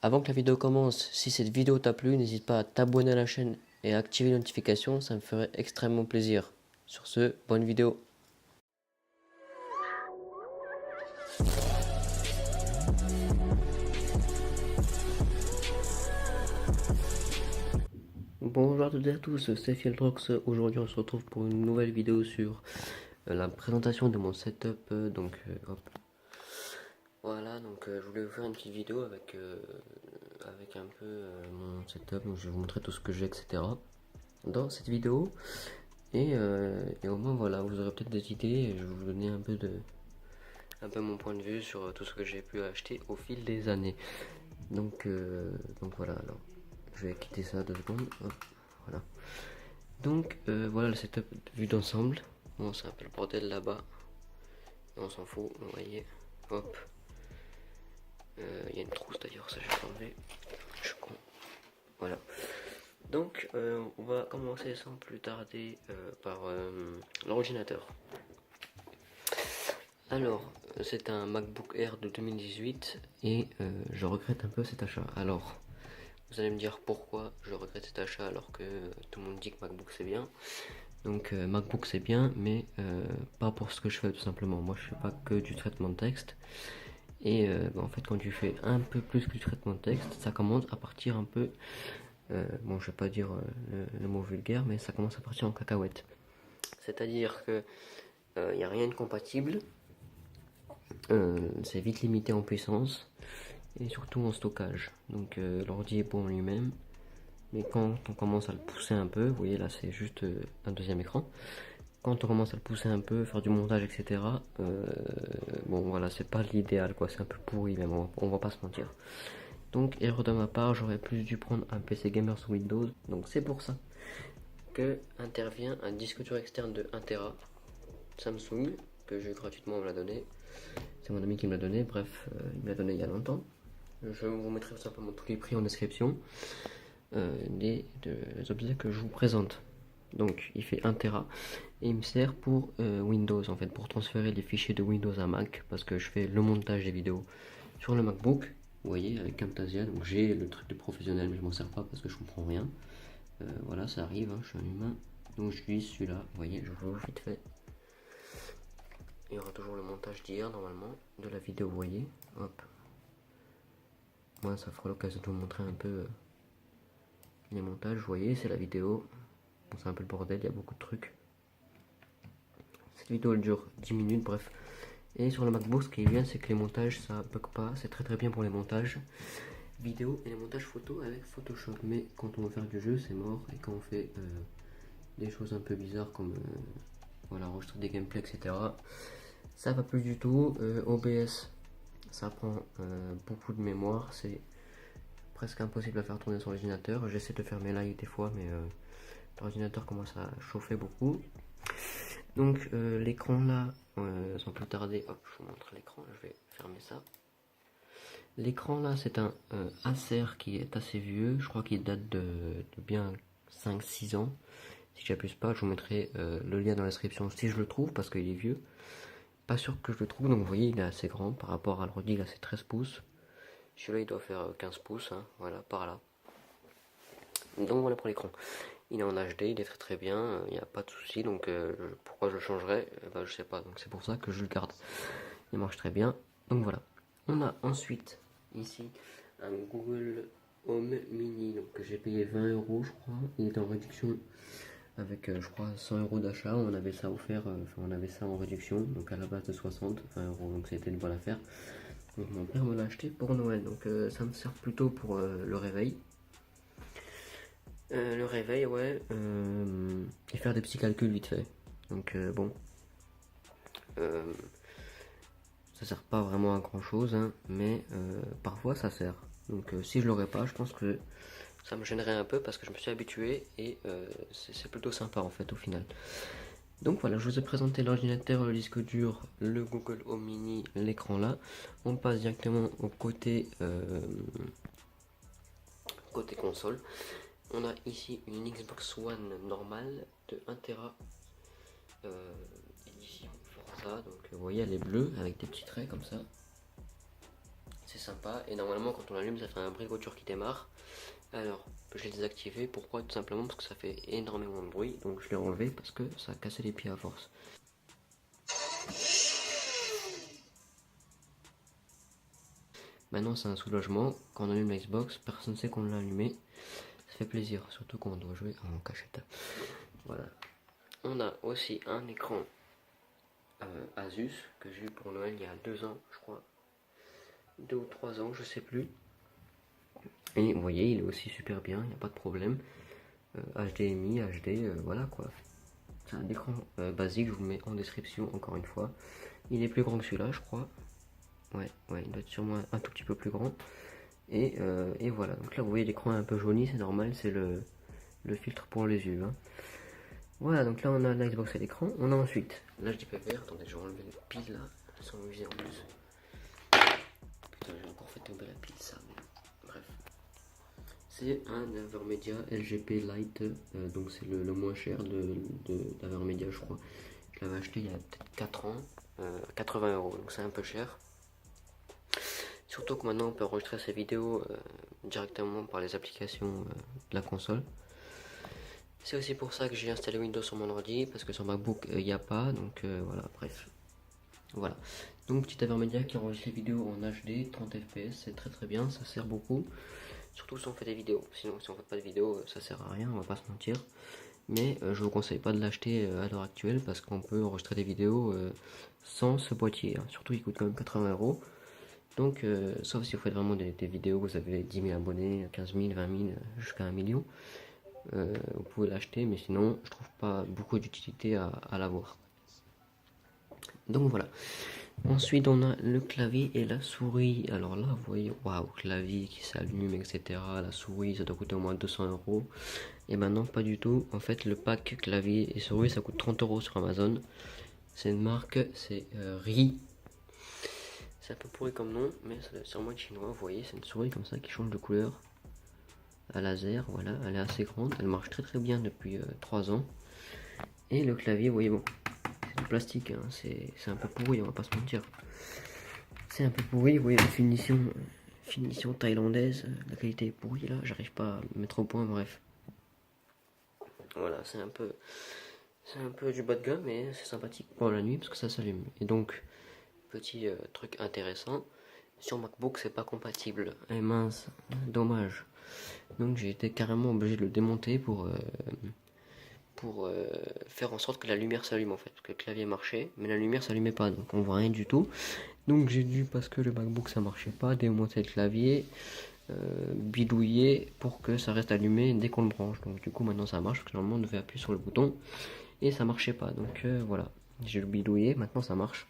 Avant que la vidéo commence, si cette vidéo t'a plu, n'hésite pas à t'abonner à la chaîne et à activer les notifications, ça me ferait extrêmement plaisir. Sur ce, bonne vidéo. Bonjour à toutes et à tous, c'est Fieldrox. Aujourd'hui on se retrouve pour une nouvelle vidéo sur la présentation de mon setup. Hop. Voilà, je voulais vous faire une petite vidéo avec un peu mon setup. Donc je vais vous montrer tout ce que j'ai, etc. dans cette vidéo. Et au moins voilà, vous aurez peut-être des idées et je vais vous donner un peu mon point de vue sur tout ce que j'ai pu acheter au fil des années. Donc voilà, alors je vais quitter ça 2 secondes. Hop, voilà. Voilà le setup vu d'ensemble. Bon, c'est un peu le bordel là-bas. On s'en fout, vous voyez. Hop. Il y a une trousse d'ailleurs, ça j'ai enlevé. Je suis con. Voilà. On va commencer sans plus tarder par l'ordinateur. Alors, c'est un MacBook Air de 2018 et je regrette un peu cet achat. Alors, vous allez me dire pourquoi je regrette cet achat alors que tout le monde dit que MacBook c'est bien. MacBook c'est bien, mais pas pour ce que je fais tout simplement. Moi je fais pas que du traitement de texte. En fait, quand tu fais un peu plus que du traitement de texte, ça commence à partir un peu. Bon, je vais pas dire le mot vulgaire, mais ça commence à partir en cacahuète. C'est-à-dire que il n'y a rien de compatible. C'est vite limité en puissance et surtout en stockage. L'ordi est bon en lui-même, mais quand on commence à le pousser un peu, vous voyez là c'est juste un deuxième écran. Quand on commence à le pousser un peu, faire du montage, etc. Bon voilà, c'est pas l'idéal quoi, c'est un peu pourri même, on va pas se mentir. Donc erreur de ma part, j'aurais plus dû prendre un PC gamer sous Windows. Donc c'est pour ça que intervient un disque dur externe de 1 Tera Samsung que j'ai gratuitement, on me l'a donné. C'est mon ami qui me l'a donné, bref, il me l'a donné il y a longtemps. Je vous mettrai tout simplement tous les prix en description des objets que je vous présente. Donc il fait 1 Tera et il me sert pour Windows en fait, pour transférer les fichiers de Windows à Mac parce que je fais le montage des vidéos sur le MacBook, vous voyez, avec Camtasia. Donc j'ai le truc de professionnel mais je m'en sers pas parce que je comprends rien. Voilà, ça arrive, hein, je suis un humain. Donc j'utilise celui-là, vous voyez, je vous vite fait. Il y aura toujours le montage d'hier normalement, de la vidéo, vous voyez. Hop. Moi ça fera l'occasion de vous montrer un peu les montages, vous voyez, c'est la vidéo. Bon, c'est un peu le bordel, il y a beaucoup de trucs. Cette vidéo elle dure 10 minutes, bref. Et sur le MacBook, ce qui est bien, c'est que les montages ça bug pas, c'est très très bien pour les montages vidéo et les montages photo avec Photoshop. Mais quand on veut faire du jeu, c'est mort. Et quand on fait des choses un peu bizarres comme voilà, enregistrer des gameplays, etc., ça va plus du tout. OBS, ça prend beaucoup de mémoire, c'est presque impossible à faire tourner sur l'ordinateur. J'essaie de faire mes lives des fois, mais l'ordinateur commence à chauffer beaucoup. Donc l'écran là, sans plus tarder, hop, je vous montre l'écran, je vais fermer ça. L'écran là, c'est un Acer qui est assez vieux, je crois qu'il date de bien 5-6 ans. Si j'abuse pas, je vous mettrai le lien dans la description si je le trouve parce qu'il est vieux. Pas sûr que je le trouve, donc vous voyez, il est assez grand par rapport à l'ordi, là c'est 13 pouces. Celui-là il doit faire 15 pouces, hein, voilà, par là. Donc voilà pour l'écran. Il est en HD, il est très très bien, il n'y a pas de souci. Pourquoi je le changerais, je sais pas. Donc c'est pour ça que je le garde. Il marche très bien. Donc voilà. On a ensuite ici un Google Home Mini donc, que j'ai payé 20 euros je crois. Il est en réduction avec je crois 100 euros d'achat. On avait ça offert, on avait ça en réduction. Donc à la base de 60, 20 euros. Donc c'était une bonne affaire. Donc mon père me l'a acheté pour Noël. Donc ça me sert plutôt pour le réveil. Le réveil, ouais, et faire des petits calculs vite fait. Bon, euh, ça sert pas vraiment à grand chose, hein, mais parfois ça sert. Si je l'aurais pas, je pense que ça me gênerait un peu parce que je me suis habitué et c'est plutôt sympa en fait au final. Donc voilà, je vous ai présenté l'ordinateur, le disque dur, le Google Home Mini, l'écran là. On passe directement au côté console. On a ici une Xbox One normale de 1 Tera édition Forza. Donc vous voyez elle est bleue avec des petits traits comme ça. c'est sympa. Et normalement, quand on l'allume, ça fait un bruit de voiture qui démarre. Alors, je l'ai désactivé. Pourquoi? Tout simplement parce que ça fait énormément de bruit. Donc, je l'ai enlevé parce que ça a cassé les pieds à force. Maintenant, c'est un soulagement. Quand on allume la Xbox, personne ne sait qu'on l'a allumé. Ça fait plaisir, surtout quand on doit jouer en cachette. Voilà. On a aussi un écran Asus que j'ai eu pour Noël il y a 2 ans, je crois. 2 ou 3 ans, je sais plus. Et vous voyez, il est aussi super bien, il n'y a pas de problème. HDMI, HD, voilà quoi. C'est un écran basique, je vous le mets en description encore une fois. Il est plus grand que celui-là, je crois. Ouais, il doit être sûrement un tout petit peu plus grand. Et voilà, donc là vous voyez l'écran est un peu jauni, c'est normal, c'est le filtre pour les yeux. Hein. Voilà, donc là on a la Xbox à l'écran. On a ensuite l'HDPVR. Attendez, je vais enlever les piles là, elles sont usées en plus. Putain, j'ai encore fait tomber la pile, ça. Mais... Bref. C'est un Avermedia LGP Lite, donc c'est le moins cher de d'Avermedia, je crois. Je l'avais acheté il y a peut-être 4 ans, 80 €, donc c'est un peu cher. Surtout que maintenant on peut enregistrer ses vidéos directement par les applications de la console. C'est aussi pour ça que j'ai installé Windows sur mon ordi, parce que sur MacBook il n'y a pas, donc voilà, bref. Voilà. Donc petit Avermedia qui enregistre les vidéos en HD, 30 fps, c'est très très bien, ça sert beaucoup. Surtout si on fait des vidéos, sinon si on fait pas de vidéos ça sert à rien, on va pas se mentir. Mais je vous conseille pas de l'acheter à l'heure actuelle parce qu'on peut enregistrer des vidéos sans ce boîtier, hein. Surtout il coûte quand même 80 €. Donc sauf si vous faites vraiment des vidéos, vous avez 10 000 abonnés, 15 000, 20 000, jusqu'à 1 million. Vous pouvez l'acheter, mais sinon je trouve pas beaucoup d'utilité à l'avoir. Donc voilà. Ensuite on a le clavier et la souris. Alors là vous voyez, waouh, clavier qui s'allume, etc. La souris ça doit coûter au moins 200 €. Et maintenant pas du tout. En fait le pack clavier et souris ça coûte 30 € sur Amazon. C'est une marque, c'est Ri. C'est un peu pourri comme nom, mais c'est sûrement chinois. Vous voyez, c'est une souris comme ça qui change de couleur à laser. Voilà, elle est assez grande, elle marche très très bien depuis 3 ans. Et le clavier, vous voyez, bon, c'est du plastique, hein, c'est un peu pourri, on va pas se mentir. C'est un peu pourri, vous voyez, la finition thaïlandaise, la qualité est pourrie là, j'arrive pas à mettre au point, bref. Voilà, c'est un peu du bas de gamme, mais c'est sympathique pour la nuit parce que ça s'allume. Et donc, petit truc intéressant, sur MacBook c'est pas compatible. Et mince, dommage. Donc j'ai été carrément obligé de le démonter pour faire en sorte que la lumière s'allume en fait. Parce que le clavier marchait, mais la lumière s'allumait pas, donc on voit rien du tout. Donc j'ai dû, parce que le MacBook ça marchait pas, démonter le clavier, bidouiller pour que ça reste allumé dès qu'on le branche. Donc du coup maintenant ça marche, parce que normalement on devait appuyer sur le bouton et ça marchait pas. Donc voilà, j'ai le bidouillé, maintenant ça marche.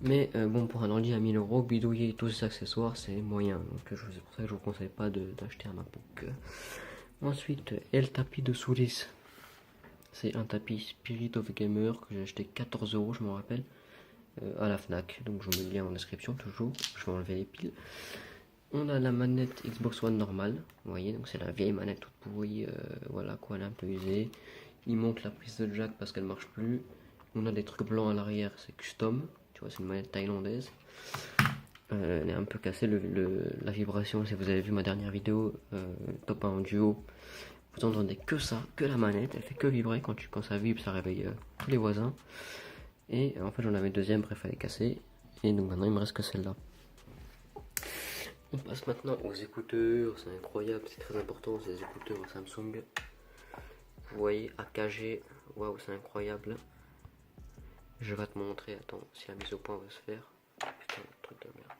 Mais bon, pour un ordi à 1000 €, bidouiller tous ces accessoires, c'est moyen. Donc c'est pour ça que je vous conseille pas d'acheter un MacBook. Ensuite, le tapis de souris. C'est un tapis Spirit of Gamer que j'ai acheté 14 €, je me rappelle, à la Fnac. Donc je vous mets le lien en description toujours. Je vais enlever les piles. On a la manette Xbox One normale. Vous voyez, donc c'est la vieille manette toute pourrie. Voilà quoi, elle est un peu usée. Il manque la prise de jack parce qu'elle marche plus. On a des trucs blancs à l'arrière, c'est custom. C'est une manette thaïlandaise. Elle est un peu cassée, la vibration. Si vous avez vu ma dernière vidéo top 1 en duo, vous entendez que ça, que la manette. Elle fait que vibrer. Quand ça vibre, ça réveille tous les voisins. Et en fait j'en avais une deuxième, bref elle est cassée. Et donc maintenant il me reste que celle-là. On passe maintenant aux écouteurs. C'est incroyable, c'est très important ces écouteurs Samsung. Vous voyez, AKG, waouh, c'est incroyable. Je vais te montrer, attends, si la mise au point va se faire. Putain, truc de merde.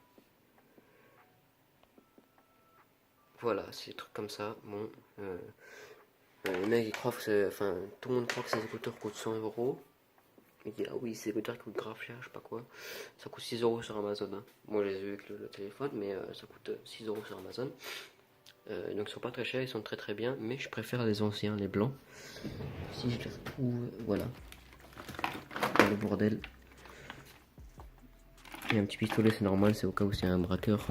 Voilà, c'est des trucs comme ça. Bon, les mecs ils croient que c'est. Enfin, tout le monde croit que ces écouteurs coûtent 100 €. Il dit, ah oui, ces écouteurs qui coûtent grave cher, je sais pas quoi. Ça coûte 6 € sur Amazon. Hein. Moi, je les ai eu avec le téléphone, mais ça coûte 6 € sur Amazon. Donc, ils sont pas très chers, ils sont très très bien, mais je préfère les anciens, les blancs. Si je les retrouve, voilà. Le bordel. Il y a un petit pistolet, c'est normal, c'est au cas où c'est un braqueur.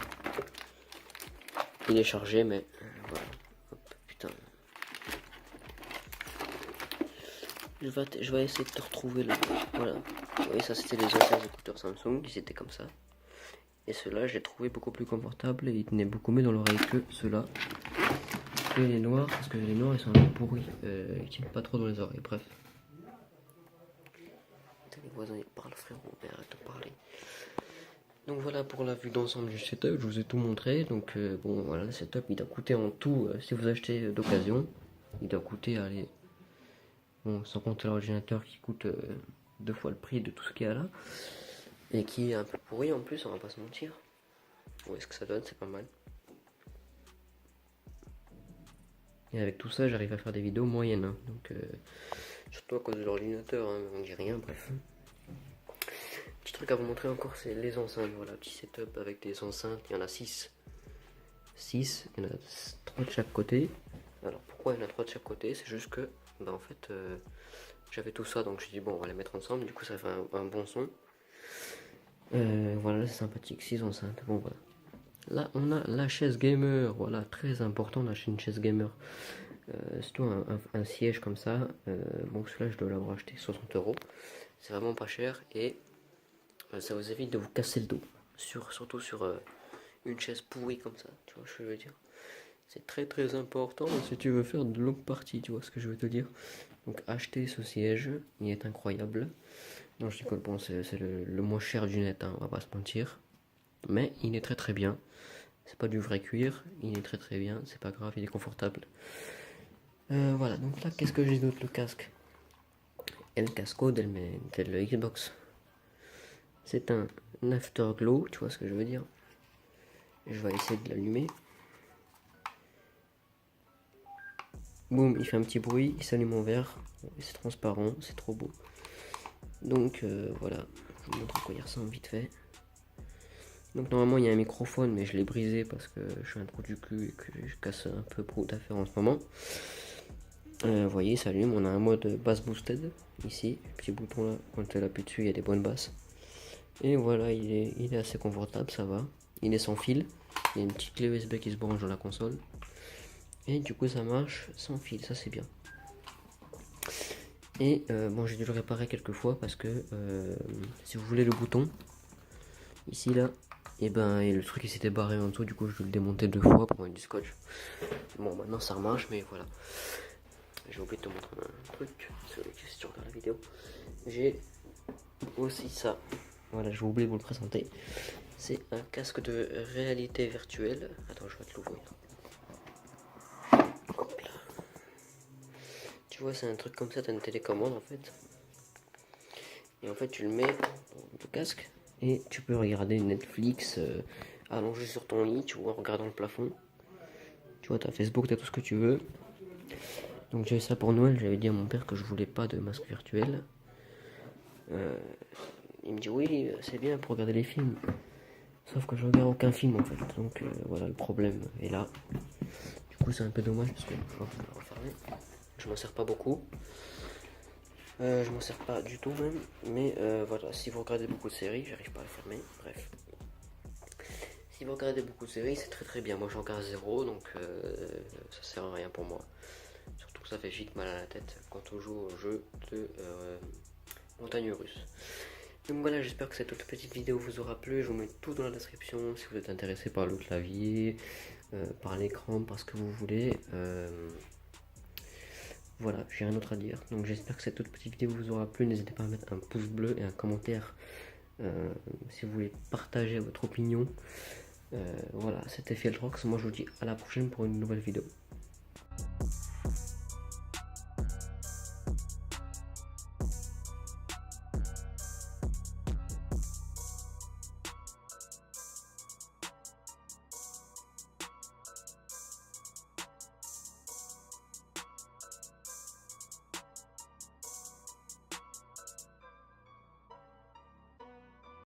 Il est chargé, mais voilà. Hop, putain. Je vais essayer de te retrouver là. Voilà. Vous voyez, ça c'était les anciens écouteurs Samsung, ils étaient comme ça. Et ceux-là, je les trouvais beaucoup plus confortables et ils tenaient beaucoup mieux dans l'oreille que ceux-là. Que les noirs, parce que les noirs ils sont un peu pourris, ils tiennent pas trop dans les oreilles, bref. Putain, les voisins ils parlent, frérot, mais arrête de parler. Donc voilà pour la vue d'ensemble du setup, je vous ai tout montré. Donc bon voilà, le setup il doit coûter en tout, si vous achetez d'occasion, il doit coûter, allez, bon, sans compter l'ordinateur qui coûte 2 fois le prix de tout ce qu'il y a là. Et qui est un peu pourri en plus, on va pas se mentir. Où est-ce que ça donne, c'est pas mal. Et avec tout ça, j'arrive à faire des vidéos moyennes. Hein. Donc, surtout à cause de l'ordinateur, hein, on dit rien, bref. Petit truc à vous montrer encore, c'est les enceintes. Voilà, petit setup avec des enceintes. Il y en a 6. 6, il y en a 3 de chaque côté. Alors, pourquoi il y en a 3 de chaque côté? C'est juste que, bah, en fait, j'avais tout ça, donc j'ai dit, bon, on va les mettre ensemble. Du coup, ça fait un bon son. Voilà, c'est sympathique, 6 enceintes. Bon, voilà. Là, on a la chaise gamer, voilà, très important d'acheter une chaise gamer. Surtout un siège comme ça. Bon, celui-là, je dois l'avoir acheté 60 €. C'est vraiment pas cher et ça vous évite de vous casser le dos. Surtout sur une chaise pourrie comme ça, tu vois ce que je veux dire. C'est très très important si tu veux faire de longues parties, tu vois ce que je veux te dire. Donc, acheter ce siège, il est incroyable. Non, je déconne, bon, c'est le moins cher du net, hein, on va pas se mentir. Mais il est très très bien. C'est pas du vrai cuir, il est très très bien, c'est pas grave, il est confortable. Voilà, donc là, qu'est-ce que j'ai d'autre? Le casque. Et le casco del Xbox. C'est un Afterglow, tu vois ce que je veux dire. Je vais essayer de l'allumer. Boum, il fait un petit bruit, il s'allume en vert. C'est transparent, c'est trop beau. Donc voilà, je vous montre à quoi il ressemble vite fait. Donc normalement il y a un microphone, mais je l'ai brisé parce que je suis un trou du cul et que je casse un peu trop d'affaires en ce moment. Vous voyez, ça allume, on a un mode bass boosted ici, petit bouton là, quand elle appuie dessus il y a des bonnes basses. Et voilà, il est assez confortable, ça va. Il est sans fil, il y a une petite clé USB qui se branche dans la console. Et du coup ça marche sans fil, ça c'est bien. Et bon, j'ai dû le réparer quelques fois parce que si vous voulez le bouton, ici là, et le truc il s'était barré en dessous, du coup je dû le démonter 2 fois pour mettre du scotch. Bon, maintenant ça remarche, mais voilà. J'ai oublié de te montrer un truc, si tu regardes la vidéo. J'ai aussi ça. Voilà, j'ai oublié de vous le présenter. C'est un casque de réalité virtuelle. Attends, je vais te l'ouvrir. Hop là. Tu vois, c'est un truc comme ça, t'as une télécommande en fait. Et en fait, tu le mets dans le casque et tu peux regarder Netflix allongé sur ton lit, tu vois, en regardant le plafond. Tu vois, t'as Facebook, t'as tout ce que tu veux. Donc j'ai ça pour Noël, j'avais dit à mon père que je voulais pas de masque virtuel. Il me dit oui, c'est bien pour regarder les films. Sauf que je regarde aucun film en fait. Donc voilà, le problème est là. Du coup c'est un peu dommage parce que je m'en sers pas beaucoup. Je m'en sers pas du tout même. Mais voilà, si vous regardez beaucoup de séries, j'arrive pas à le fermer. Bref. Si vous regardez beaucoup de séries, c'est très très bien. Moi j'en regarde 0, donc ça sert à rien pour moi. Surtout que ça fait vite mal à la tête quand on joue au jeu de montagne russe. Donc voilà, j'espère que cette toute petite vidéo vous aura plu. Je vous mets tout dans la description si vous êtes intéressé par le clavier, par l'écran, par ce que vous voulez. Voilà, j'ai rien d'autre à dire. Donc j'espère que cette toute petite vidéo vous aura plu. N'hésitez pas à mettre un pouce bleu et un commentaire si vous voulez partager votre opinion. Voilà, c'était Fieltrox. Moi je vous dis à la prochaine pour une nouvelle vidéo.